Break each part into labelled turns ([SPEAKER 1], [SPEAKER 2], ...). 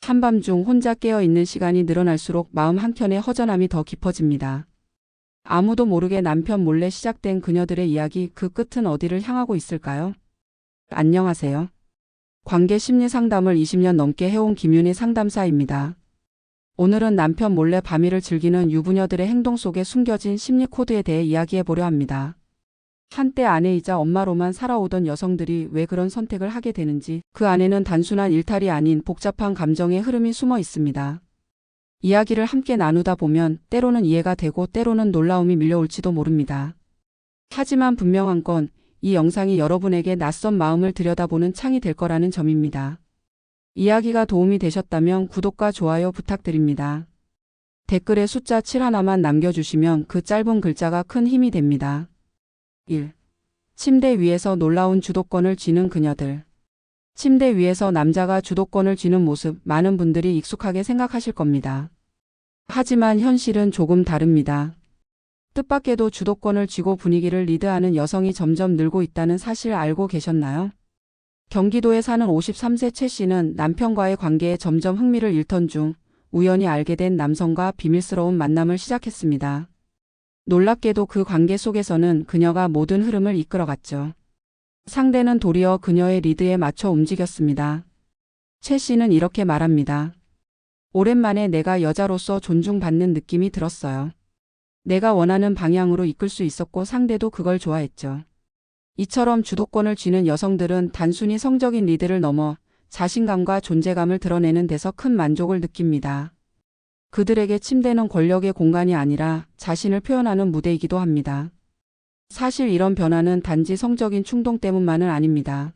[SPEAKER 1] 한밤중 혼자 깨어있는 시간이 늘어날수록 마음 한켠의 허전함이 더 깊어집니다. 아무도 모르게 남편 몰래 시작된 그녀들의 이야기, 그 끝은 어디를 향하고 있을까요? 안녕하세요. 관계 심리 상담을 20년 넘게 해온 김윤희 상담사입니다. 오늘은 남편 몰래 밤일을 즐기는 유부녀들의 행동 속에 숨겨진 심리 코드에 대해 이야기해 보려 합니다. 한때 아내이자 엄마로만 살아오던 여성들이 왜 그런 선택을 하게 되는지, 그 안에는 단순한 일탈이 아닌 복잡한 감정의 흐름이 숨어 있습니다. 이야기를 함께 나누다 보면 때로는 이해가 되고 때로는 놀라움이 밀려올지도 모릅니다. 하지만 분명한 건 이 영상이 여러분에게 낯선 마음을 들여다보는 창이 될 거라는 점입니다. 이야기가 도움이 되셨다면 구독과 좋아요 부탁드립니다. 댓글에 숫자 7 하나만 남겨주시면 그 짧은 글자가 큰 힘이 됩니다. 1. 침대 위에서 놀라운 주도권을 쥐는 그녀들. 침대 위에서 남자가 주도권을 쥐는 모습, 많은 분들이 익숙하게 생각하실 겁니다. 하지만 현실은 조금 다릅니다. 뜻밖에도 주도권을 쥐고 분위기를 리드하는 여성이 점점 늘고 있다는 사실 알고 계셨나요? 경기도에 사는 53세 최 씨는 남편과의 관계에 점점 흥미를 잃던 중 우연히 알게 된 남성과 비밀스러운 만남을 시작했습니다. 놀랍게도 그 관계 속에서는 그녀가 모든 흐름을 이끌어갔죠. 상대는 도리어 그녀의 리드에 맞춰 움직였습니다. 최 씨는 이렇게 말합니다. 오랜만에 내가 여자로서 존중받는 느낌이 들었어요. 내가 원하는 방향으로 이끌 수 있었고 상대도 그걸 좋아했죠. 이처럼 주도권을 쥐는 여성들은 단순히 성적인 리드를 넘어 자신감과 존재감을 드러내는 데서 큰 만족을 느낍니다. 그들에게 침대는 권력의 공간이 아니라 자신을 표현하는 무대이기도 합니다. 사실 이런 변화는 단지 성적인 충동 때문만은 아닙니다.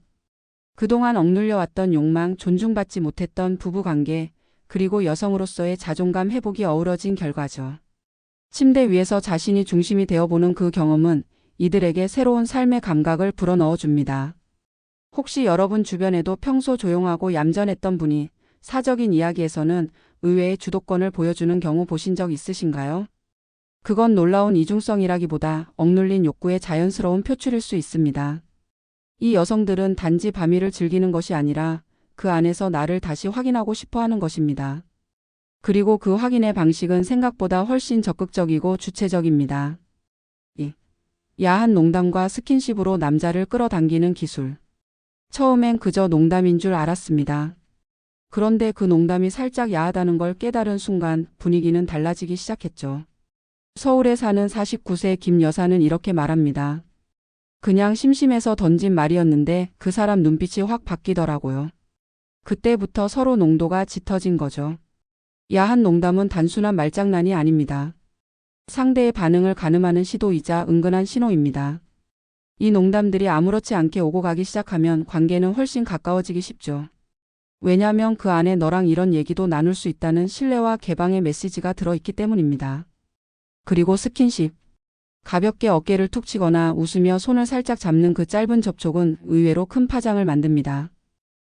[SPEAKER 1] 그동안 억눌려왔던 욕망, 존중받지 못했던 부부관계, 그리고 여성으로서의 자존감 회복이 어우러진 결과죠. 침대 위에서 자신이 중심이 되어보는 그 경험은 이들에게 새로운 삶의 감각을 불어넣어 줍니다. 혹시 여러분 주변에도 평소 조용하고 얌전했던 분이 사적인 이야기에서는 의외의 주도권을 보여주는 경우 보신 적 있으신가요? 그건 놀라운 이중성이라기보다 억눌린 욕구의 자연스러운 표출일 수 있습니다. 이 여성들은 단지 밤일을 즐기는 것이 아니라 그 안에서 나를 다시 확인하고 싶어 하는 것입니다. 그리고 그 확인의 방식은 생각보다 훨씬 적극적이고 주체적입니다. 2. 야한 농담과 스킨십으로 남자를 끌어당기는 기술. 처음엔 그저 농담인 줄 알았습니다. 그런데 그 농담이 살짝 야하다는 걸 깨달은 순간 분위기는 달라지기 시작했죠. 서울에 사는 49세 김 여사는 이렇게 말합니다. 그냥 심심해서 던진 말이었는데 그 사람 눈빛이 확 바뀌더라고요. 그때부터 서로 농도가 짙어진 거죠. 야한 농담은 단순한 말장난이 아닙니다. 상대의 반응을 가늠하는 시도이자 은근한 신호입니다. 이 농담들이 아무렇지 않게 오고 가기 시작하면 관계는 훨씬 가까워지기 쉽죠. 왜냐하면 그 안에 너랑 이런 얘기도 나눌 수 있다는 신뢰와 개방의 메시지가 들어있기 때문입니다. 그리고 스킨십. 가볍게 어깨를 툭 치거나 웃으며 손을 살짝 잡는 그 짧은 접촉은 의외로 큰 파장을 만듭니다.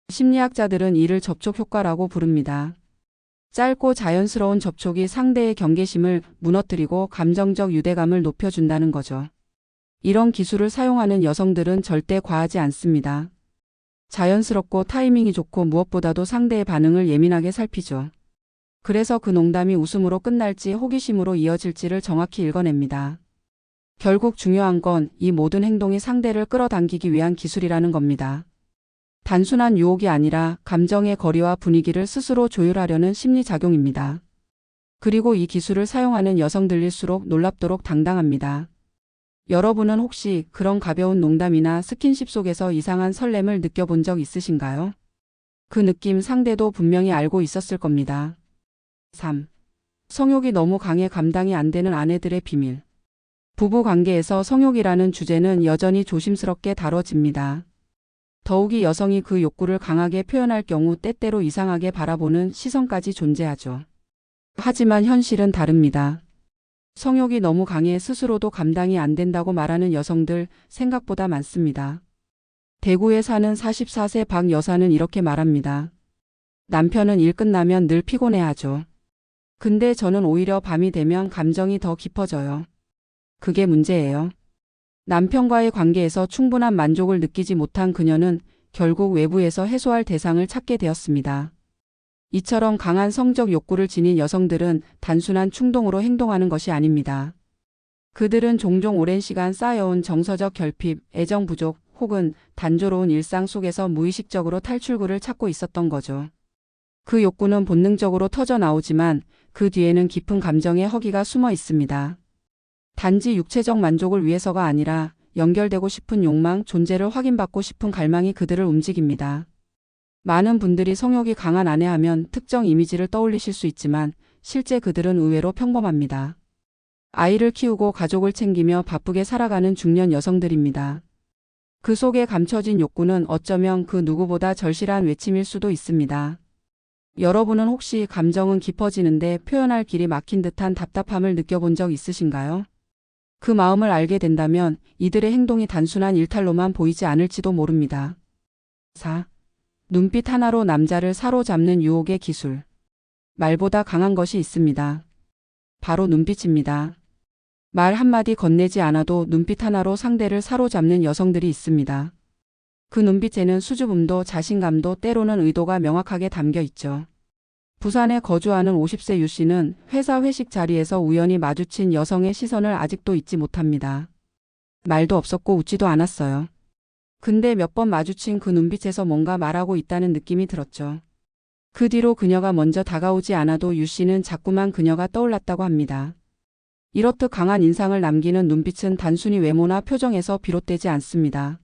[SPEAKER 1] 심리학자들은 이를 접촉 효과라고 부릅니다. 짧고 자연스러운 접촉이 상대의 경계심을 무너뜨리고 감정적 유대감을 높여준다는 거죠. 이런 기술을 사용하는 여성들은 절대 과하지 않습니다. 자연스럽고 타이밍이 좋고 무엇보다도 상대의 반응을 예민하게 살피죠. 그래서 그 농담이 웃음으로 끝날지 호기심으로 이어질지를 정확히 읽어냅니다. 결국 중요한 건 이 모든 행동이 상대를 끌어당기기 위한 기술이라는 겁니다. 단순한 유혹이 아니라 감정의 거리와 분위기를 스스로 조율하려는 심리작용입니다. 그리고 이 기술을 사용하는 여성들일수록 놀랍도록 당당합니다. 여러분은 혹시 그런 가벼운 농담이나 스킨십 속에서 이상한 설렘을 느껴본 적 있으신가요? 그 느낌 상대도 분명히 알고 있었을 겁니다. 3. 성욕이 너무 강해 감당이 안 되는 아내들의 비밀. 부부 관계에서 성욕이라는 주제는 여전히 조심스럽게 다뤄집니다. 더욱이 여성이 그 욕구를 강하게 표현할 경우 때때로 이상하게 바라보는 시선까지 존재하죠. 하지만 현실은 다릅니다. 성욕이 너무 강해 스스로도 감당이 안 된다고 말하는 여성들 생각보다 많습니다. 대구에 사는 44세 박 여사는 이렇게 말합니다. 남편은 일 끝나면 늘 피곤해하죠. 근데 저는 오히려 밤이 되면 감정이 더 깊어져요. 그게 문제예요. 남편과의 관계에서 충분한 만족을 느끼지 못한 그녀는 결국 외부에서 해소할 대상을 찾게 되었습니다. 이처럼 강한 성적 욕구를 지닌 여성들은 단순한 충동으로 행동하는 것이 아닙니다. 그들은 종종 오랜 시간 쌓여온 정서적 결핍, 애정 부족 혹은 단조로운 일상 속에서 무의식적으로 탈출구를 찾고 있었던 거죠. 그 욕구는 본능적으로 터져 나오지만 그 뒤에는 깊은 감정의 허기가 숨어 있습니다. 단지 육체적 만족을 위해서가 아니라 연결되고 싶은 욕망, 존재를 확인받고 싶은 갈망이 그들을 움직입니다. 많은 분들이 성욕이 강한 아내 하면 특정 이미지를 떠올리실 수 있지만 실제 그들은 의외로 평범합니다. 아이를 키우고 가족을 챙기며 바쁘게 살아가는 중년 여성들입니다. 그 속에 감춰진 욕구는 어쩌면 그 누구보다 절실한 외침일 수도 있습니다. 여러분은 혹시 감정은 깊어지는데 표현할 길이 막힌 듯한 답답함을 느껴본 적 있으신가요? 그 마음을 알게 된다면 이들의 행동이 단순한 일탈로만 보이지 않을지도 모릅니다. 4. 눈빛 하나로 남자를 사로잡는 유혹의 기술. 말보다 강한 것이 있습니다. 바로 눈빛입니다. 말 한마디 건네지 않아도 눈빛 하나로 상대를 사로잡는 여성들이 있습니다. 그 눈빛에는 수줍음도 자신감도 때로는 의도가 명확하게 담겨 있죠. 부산에 거주하는 50세 유 씨는 회사 회식 자리에서 우연히 마주친 여성의 시선을 아직도 잊지 못합니다. 말도 없었고 웃지도 않았어요. 근데 몇 번 마주친 그 눈빛에서 뭔가 말하고 있다는 느낌이 들었죠. 그 뒤로 그녀가 먼저 다가오지 않아도 유 씨는 자꾸만 그녀가 떠올랐다고 합니다. 이렇듯 강한 인상을 남기는 눈빛은 단순히 외모나 표정에서 비롯되지 않습니다.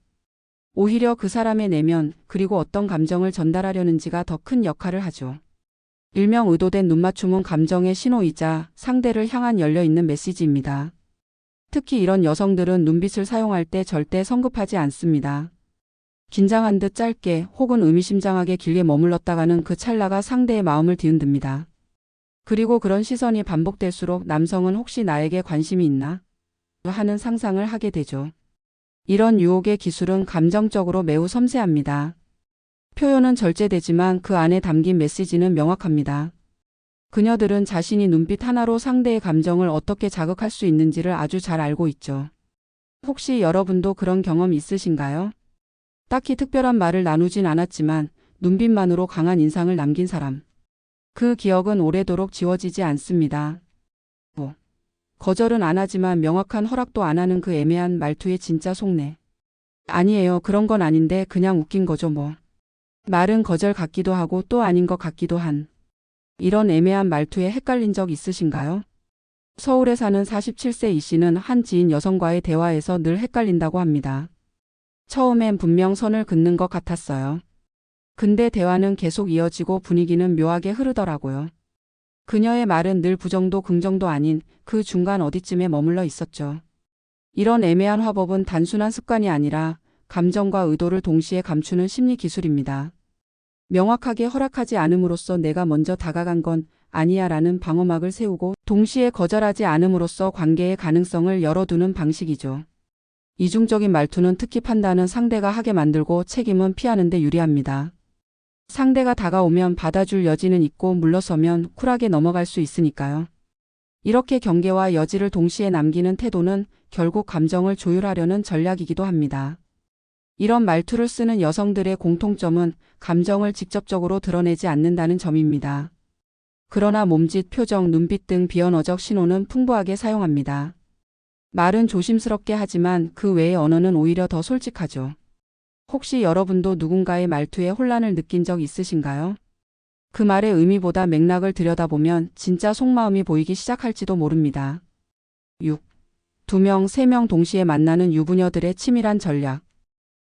[SPEAKER 1] 오히려 그 사람의 내면 그리고 어떤 감정을 전달하려는지가 더 큰 역할을 하죠. 일명 의도된 눈맞춤은 감정의 신호이자 상대를 향한 열려있는 메시지입니다. 특히 이런 여성들은 눈빛을 사용할 때 절대 성급하지 않습니다. 긴장한 듯 짧게 혹은 의미심장하게 길게 머물렀다가는 그 찰나가 상대의 마음을 뒤흔듭니다. 그리고 그런 시선이 반복될수록 남성은 혹시 나에게 관심이 있나? 하는 상상을 하게 되죠. 이런 유혹의 기술은 감정적으로 매우 섬세합니다. 표현은 절제되지만 그 안에 담긴 메시지는 명확합니다. 그녀들은 자신이 눈빛 하나로 상대의 감정을 어떻게 자극할 수 있는지를 아주 잘 알고 있죠. 혹시 여러분도 그런 경험 있으신가요? 딱히 특별한 말을 나누진 않았지만 눈빛만으로 강한 인상을 남긴 사람. 그 기억은 오래도록 지워지지 않습니다. 거절은 안 하지만 명확한 허락도 안 하는 그 애매한 말투의 진짜 속내. 아니에요. 그런 건 아닌데 그냥 웃긴 거죠 뭐. 말은 거절 같기도 하고 또 아닌 것 같기도 한. 이런 애매한 말투에 헷갈린 적 있으신가요? 서울에 사는 47세 이 씨는 한 지인 여성과의 대화에서 늘 헷갈린다고 합니다. 처음엔 분명 선을 긋는 것 같았어요. 근데 대화는 계속 이어지고 분위기는 묘하게 흐르더라고요. 그녀의 말은 늘 부정도 긍정도 아닌 그 중간 어디쯤에 머물러 있었죠. 이런 애매한 화법은 단순한 습관이 아니라 감정과 의도를 동시에 감추는 심리 기술입니다. 명확하게 허락하지 않음으로써 내가 먼저 다가간 건 아니야 라는 방어막을 세우고 동시에 거절하지 않음으로써 관계의 가능성을 열어두는 방식이죠. 이중적인 말투는 특히 판단은 상대가 하게 만들고 책임은 피하는 데 유리합니다. 상대가 다가오면 받아줄 여지는 있고 물러서면 쿨하게 넘어갈 수 있으니까요. 이렇게 경계와 여지를 동시에 남기는 태도는 결국 감정을 조율하려는 전략이기도 합니다. 이런 말투를 쓰는 여성들의 공통점은 감정을 직접적으로 드러내지 않는다는 점입니다. 그러나 몸짓, 표정, 눈빛 등 비언어적 신호는 풍부하게 사용합니다. 말은 조심스럽게 하지만 그 외의 언어는 오히려 더 솔직하죠. 혹시 여러분도 누군가의 말투에 혼란을 느낀 적 있으신가요? 그 말의 의미보다 맥락을 들여다보면 진짜 속마음이 보이기 시작할지도 모릅니다. 6. 2명, 3명 동시에 만나는 유부녀들의 치밀한 전략.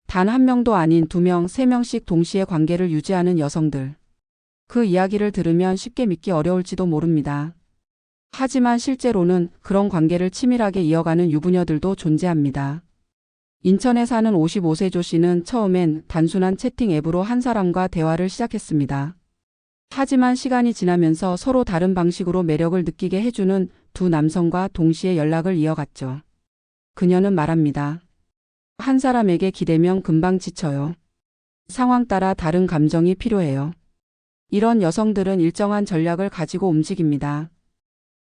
[SPEAKER 1] 단 한 명도 아닌 2명, 3명씩 동시에 관계를 유지하는 여성들. 그 이야기를 들으면 쉽게 믿기 어려울지도 모릅니다. 하지만 실제로는 그런 관계를 치밀하게 이어가는 유부녀들도 존재합니다. 인천에 사는 55세 조 씨는 처음엔 단순한 채팅 앱으로 한 사람과 대화를 시작했습니다. 하지만 시간이 지나면서 서로 다른 방식으로 매력을 느끼게 해주는 두 남성과 동시에 연락을 이어갔죠. 그녀는 말합니다. 한 사람에게 기대면 금방 지쳐요. 상황 따라 다른 감정이 필요해요. 이런 여성들은 일정한 전략을 가지고 움직입니다.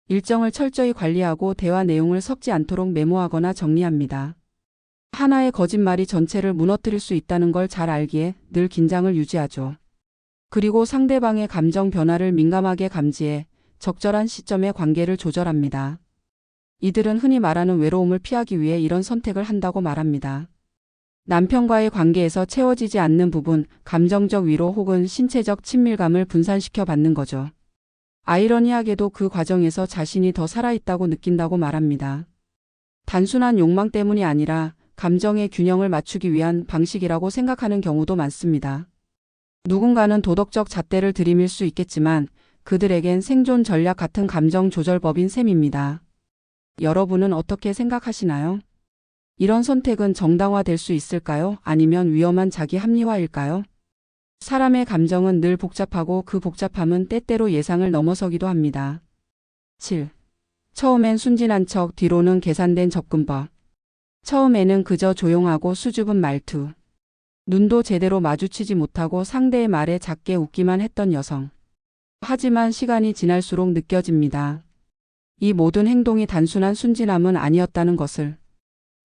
[SPEAKER 1] 일정을 철저히 관리하고 대화 내용을 섞지 않도록 메모하거나 정리합니다. 하나의 거짓말이 전체를 무너뜨릴 수 있다는 걸 잘 알기에 늘 긴장을 유지하죠. 그리고 상대방의 감정 변화를 민감하게 감지해 적절한 시점에 관계를 조절합니다. 이들은 흔히 말하는 외로움을 피하기 위해 이런 선택을 한다고 말합니다. 남편과의 관계에서 채워지지 않는 부분, 감정적 위로 혹은 신체적 친밀감을 분산시켜 받는 거죠. 아이러니하게도 그 과정에서 자신이 더 살아있다고 느낀다고 말합니다. 단순한 욕망 때문이 아니라 감정의 균형을 맞추기 위한 방식이라고 생각하는 경우도 많습니다. 누군가는 도덕적 잣대를 들이밀 수 있겠지만 그들에겐 생존 전략 같은 감정 조절법인 셈입니다. 여러분은 어떻게 생각하시나요? 이런 선택은 정당화될 수 있을까요? 아니면 위험한 자기 합리화일까요? 사람의 감정은 늘 복잡하고 그 복잡함은 때때로 예상을 넘어서기도 합니다. 7. 처음엔 순진한 척, 뒤로는 계산된 접근법. 처음에는 그저 조용하고 수줍은 말투. 눈도 제대로 마주치지 못하고 상대의 말에 작게 웃기만 했던 여성. 하지만 시간이 지날수록 느껴집니다. 이 모든 행동이 단순한 순진함은 아니었다는 것을.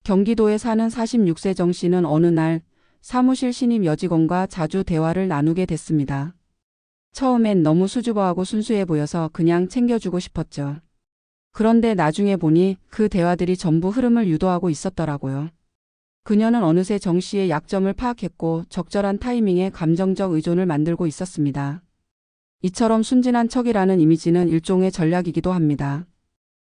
[SPEAKER 1] 경기도에 사는 46세 정 씨는 어느 날 사무실 신입 여직원과 자주 대화를 나누게 됐습니다. 처음엔 너무 수줍어하고 순수해 보여서 그냥 챙겨주고 싶었죠. 그런데 나중에 보니 그 대화들이 전부 흐름을 유도하고 있었더라고요. 그녀는 어느새 정 씨의 약점을 파악했고 적절한 타이밍에 감정적 의존을 만들고 있었습니다. 이처럼 순진한 척이라는 이미지는 일종의 전략이기도 합니다.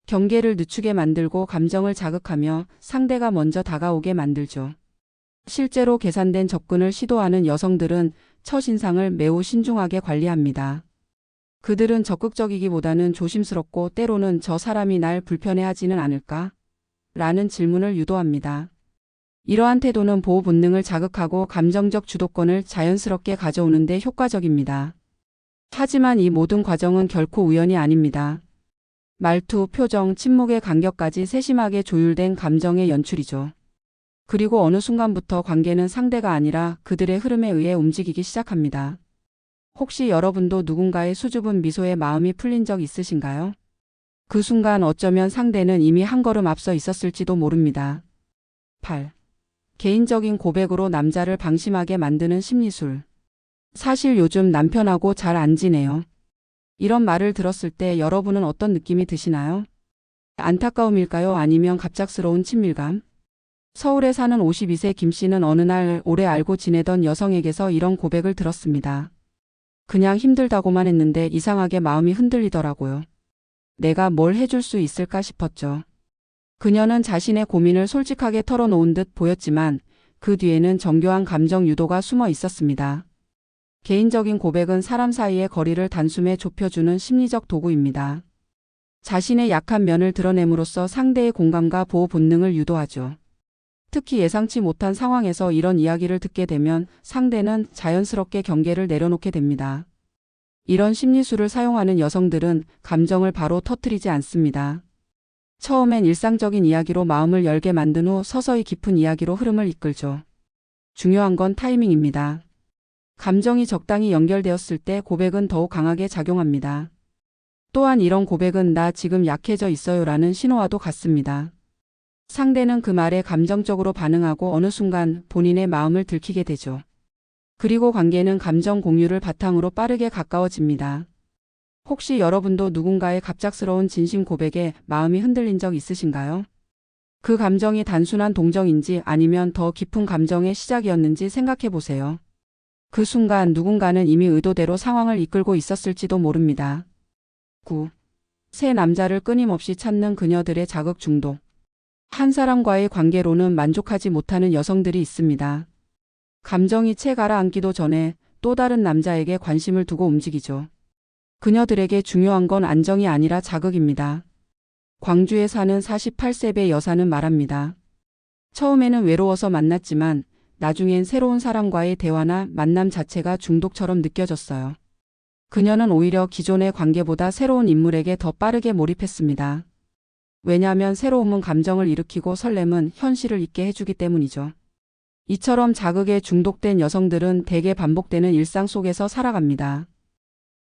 [SPEAKER 1] 경계를 늦추게 만들고 감정을 자극하며 상대가 먼저 다가오게 만들죠. 실제로 계산된 접근을 시도하는 여성들은 첫인상을 매우 신중하게 관리합니다. 그들은 적극적이기보다는 조심스럽고 때로는 저 사람이 날 불편해하지는 않을까? 라는 질문을 유도합니다. 이러한 태도는 보호 본능을 자극하고 감정적 주도권을 자연스럽게 가져오는 데 효과적입니다. 하지만 이 모든 과정은 결코 우연이 아닙니다. 말투, 표정, 침묵의 간격까지 세심하게 조율된 감정의 연출이죠. 그리고 어느 순간부터 관계는 상대가 아니라 그들의 흐름에 의해 움직이기 시작합니다. 혹시 여러분도 누군가의 수줍은 미소에 마음이 풀린 적 있으신가요? 그 순간 어쩌면 상대는 이미 한 걸음 앞서 있었을지도 모릅니다. 8. 개인적인 고백으로 남자를 방심하게 만드는 심리술. 사실 요즘 남편하고 잘 안 지내요. 이런 말을 들었을 때 여러분은 어떤 느낌이 드시나요? 안타까움일까요? 아니면 갑작스러운 친밀감? 서울에 사는 52세 김 씨는 어느 날 오래 알고 지내던 여성에게서 이런 고백을 들었습니다. 그냥 힘들다고만 했는데 이상하게 마음이 흔들리더라고요. 내가 뭘 해줄 수 있을까 싶었죠. 그녀는 자신의 고민을 솔직하게 털어놓은 듯 보였지만 그 뒤에는 정교한 감정 유도가 숨어 있었습니다. 개인적인 고백은 사람 사이의 거리를 단숨에 좁혀주는 심리적 도구입니다. 자신의 약한 면을 드러냄으로써 상대의 공감과 보호 본능을 유도하죠. 특히 예상치 못한 상황에서 이런 이야기를 듣게 되면 상대는 자연스럽게 경계를 내려놓게 됩니다. 이런 심리술을 사용하는 여성들은 감정을 바로 터뜨리지 않습니다. 처음엔 일상적인 이야기로 마음을 열게 만든 후 서서히 깊은 이야기로 흐름을 이끌죠. 중요한 건 타이밍입니다. 감정이 적당히 연결되었을 때 고백은 더욱 강하게 작용합니다. 또한 이런 고백은 나 지금 약해져 있어요라는 신호와도 같습니다. 상대는 그 말에 감정적으로 반응하고 어느 순간 본인의 마음을 들키게 되죠. 그리고 관계는 감정 공유를 바탕으로 빠르게 가까워집니다. 혹시 여러분도 누군가의 갑작스러운 진심 고백에 마음이 흔들린 적 있으신가요? 그 감정이 단순한 동정인지 아니면 더 깊은 감정의 시작이었는지 생각해 보세요. 그 순간 누군가는 이미 의도대로 상황을 이끌고 있었을지도 모릅니다. 9. 새 남자를 끊임없이 찾는 그녀들의 자극 중독. 한 사람과의 관계로는 만족하지 못하는 여성들이 있습니다. 감정이 채 가라앉기도 전에 또 다른 남자에게 관심을 두고 움직이죠. 그녀들에게 중요한 건 안정이 아니라 자극입니다. 광주에 사는 48세배 여사는 말합니다. 처음에는 외로워서 만났지만 나중엔 새로운 사람과의 대화나 만남 자체가 중독처럼 느껴졌어요. 그녀는 오히려 기존의 관계보다 새로운 인물에게 더 빠르게 몰입했습니다. 왜냐하면 새로움은 감정을 일으키고 설렘은 현실을 잊게 해주기 때문이죠. 이처럼 자극에 중독된 여성들은 대개 반복되는 일상 속에서 살아갑니다.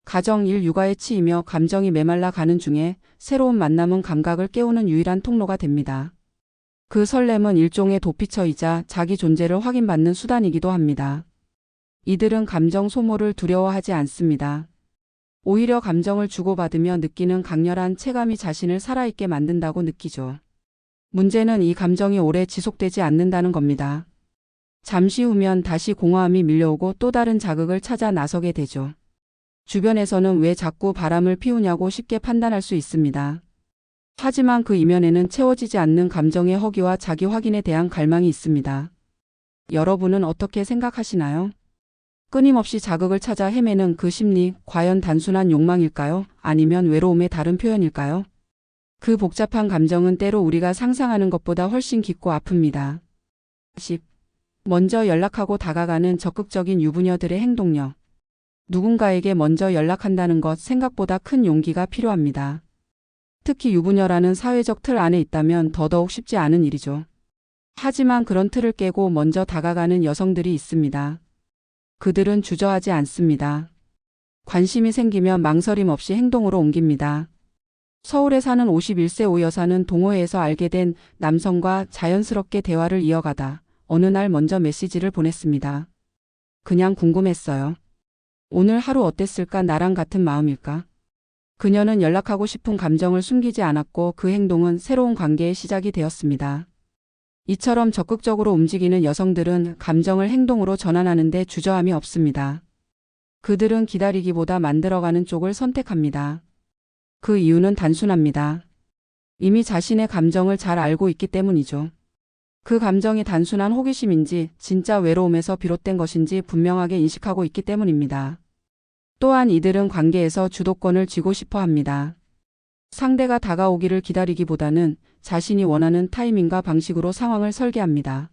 [SPEAKER 1] 가정, 일, 육아에 치이며 감정이 메말라 가는 중에 새로운 만남은 감각을 깨우는 유일한 통로가 됩니다. 그 설렘은 일종의 도피처이자 자기 존재를 확인받는 수단이기도 합니다. 이들은 감정 소모를 두려워하지 않습니다. 오히려 감정을 주고받으며 느끼는 강렬한 체감이 자신을 살아있게 만든다고 느끼죠. 문제는 이 감정이 오래 지속되지 않는다는 겁니다. 잠시 후면 다시 공허함이 밀려오고 또 다른 자극을 찾아 나서게 되죠. 주변에서는 왜 자꾸 바람을 피우냐고 쉽게 판단할 수 있습니다. 하지만 그 이면에는 채워지지 않는 감정의 허기와 자기 확인에 대한 갈망이 있습니다. 여러분은 어떻게 생각하시나요? 끊임없이 자극을 찾아 헤매는 그 심리, 과연 단순한 욕망일까요? 아니면 외로움의 다른 표현일까요? 그 복잡한 감정은 때로 우리가 상상하는 것보다 훨씬 깊고 아픕니다. 10. 먼저 연락하고 다가가는 적극적인 유부녀들의 행동력. 누군가에게 먼저 연락한다는 것 생각보다 큰 용기가 필요합니다. 특히 유부녀라는 사회적 틀 안에 있다면 더더욱 쉽지 않은 일이죠. 하지만 그런 틀을 깨고 먼저 다가가는 여성들이 있습니다. 그들은 주저하지 않습니다. 관심이 생기면 망설임 없이 행동으로 옮깁니다. 서울에 사는 51세 오 여사는 동호회에서 알게 된 남성과 자연스럽게 대화를 이어가다 어느 날 먼저 메시지를 보냈습니다. 그냥 궁금했어요. 오늘 하루 어땠을까? 나랑 같은 마음일까? 그녀는 연락하고 싶은 감정을 숨기지 않았고 그 행동은 새로운 관계의 시작이 되었습니다. 이처럼 적극적으로 움직이는 여성들은 감정을 행동으로 전환하는 데 주저함이 없습니다. 그들은 기다리기보다 만들어가는 쪽을 선택합니다. 그 이유는 단순합니다. 이미 자신의 감정을 잘 알고 있기 때문이죠. 그 감정이 단순한 호기심인지 진짜 외로움에서 비롯된 것인지 분명하게 인식하고 있기 때문입니다. 또한 이들은 관계에서 주도권을 쥐고 싶어 합니다. 상대가 다가오기를 기다리기보다는 자신이 원하는 타이밍과 방식으로 상황을 설계합니다.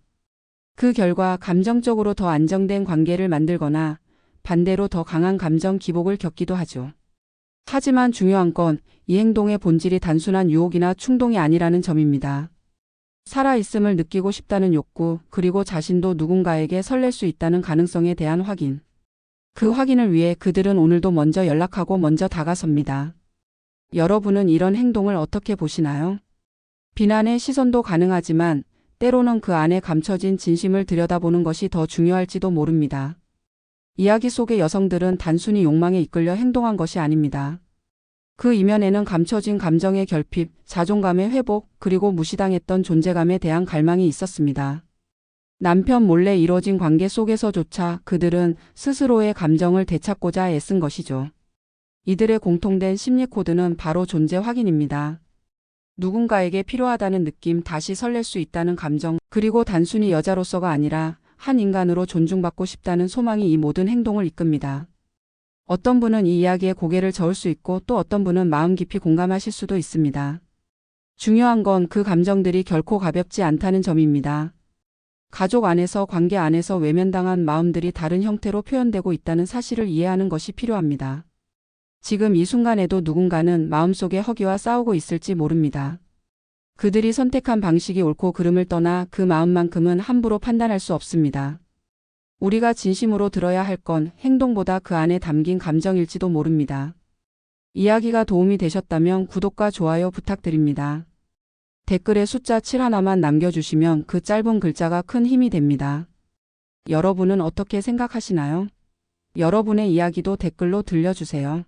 [SPEAKER 1] 그 결과 감정적으로 더 안정된 관계를 만들거나 반대로 더 강한 감정 기복을 겪기도 하죠. 하지만 중요한 건 이 행동의 본질이 단순한 유혹이나 충동이 아니라는 점입니다. 살아있음을 느끼고 싶다는 욕구, 그리고 자신도 누군가에게 설렐 수 있다는 가능성에 대한 확인. 그 확인을 위해 그들은 오늘도 먼저 연락하고 먼저 다가섭니다. 여러분은 이런 행동을 어떻게 보시나요? 비난의 시선도 가능하지만 때로는 그 안에 감춰진 진심을 들여다보는 것이 더 중요할지도 모릅니다. 이야기 속의 여성들은 단순히 욕망에 이끌려 행동한 것이 아닙니다. 그 이면에는 감춰진 감정의 결핍, 자존감의 회복, 그리고 무시당했던 존재감에 대한 갈망이 있었습니다. 남편 몰래 이뤄진 관계 속에서조차 그들은 스스로의 감정을 되찾고자 애쓴 것이죠. 이들의 공통된 심리 코드는 바로 존재 확인입니다. 누군가에게 필요하다는 느낌, 다시 설렐 수 있다는 감정, 그리고 단순히 여자로서가 아니라 한 인간으로 존중받고 싶다는 소망이 이 모든 행동을 이끕니다. 어떤 분은 이 이야기에 고개를 저을 수 있고 또 어떤 분은 마음 깊이 공감하실 수도 있습니다. 중요한 건 그 감정들이 결코 가볍지 않다는 점입니다. 가족 안에서, 관계 안에서 외면당한 마음들이 다른 형태로 표현되고 있다는 사실을 이해하는 것이 필요합니다. 지금 이 순간에도 누군가는 마음속의 허기와 싸우고 있을지 모릅니다. 그들이 선택한 방식이 옳고 그름을 떠나 그 마음만큼은 함부로 판단할 수 없습니다. 우리가 진심으로 들어야 할 건 행동보다 그 안에 담긴 감정일지도 모릅니다. 이야기가 도움이 되셨다면 구독과 좋아요 부탁드립니다. 댓글에 숫자 7 하나만 남겨주시면 그 짧은 글자가 큰 힘이 됩니다. 여러분은 어떻게 생각하시나요? 여러분의 이야기도 댓글로 들려주세요.